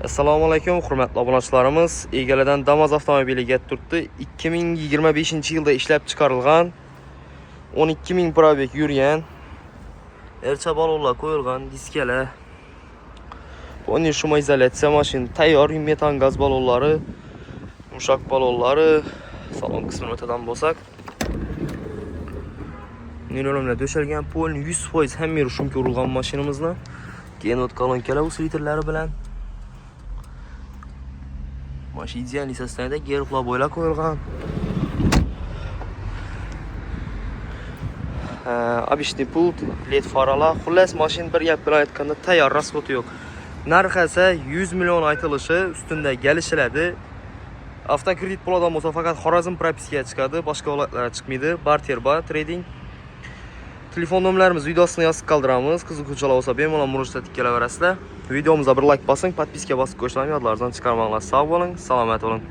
Assalomu alaykum, hurmatli obunachilarimiz. Egaladan Damas avtomobili kelib turibdi. 2025-yilda ishlab chiqarilgan, 12 ming probeg yurgan. Ercha balonlar qo'yilgan, diskalar. Buni shumoizolyatsiya mashina tayyor, metan gaz balonlari, yumshoq balonlari. Salon qismini o'tadan bo'lsak, nilonlar döşalgan, polni 100% hamma yeri shumga urilgan mashinamizni. Keyin o't kolonkalar usilitrlari bilan Mashina ideal sostoyanida, gerblar bo'ylab qo'yilgan. Обычный pult, led faralar, xullas mashina bir gap bilan aytganda tayyor, rasxoti yo'q. Narxi esa 100 million aytilishi, ustunda galishiladi. Avtokredit puldan bo'lsa faqat Xorazm propiskaga chiqadi, boshqa viloyatlarga chiqmaydi. Barter bar trading. Telefon nomerlarimiz videosini yozib qoldiramiz. Qiziquvchilar bo'lsa bemalol murojaat qilaverasizlar. Videomizga bir like bosing, podpiska bosib qo'yishlarni yodlaringizdan chiqarmanglar. Sog' bo'ling, salomat bo'ling.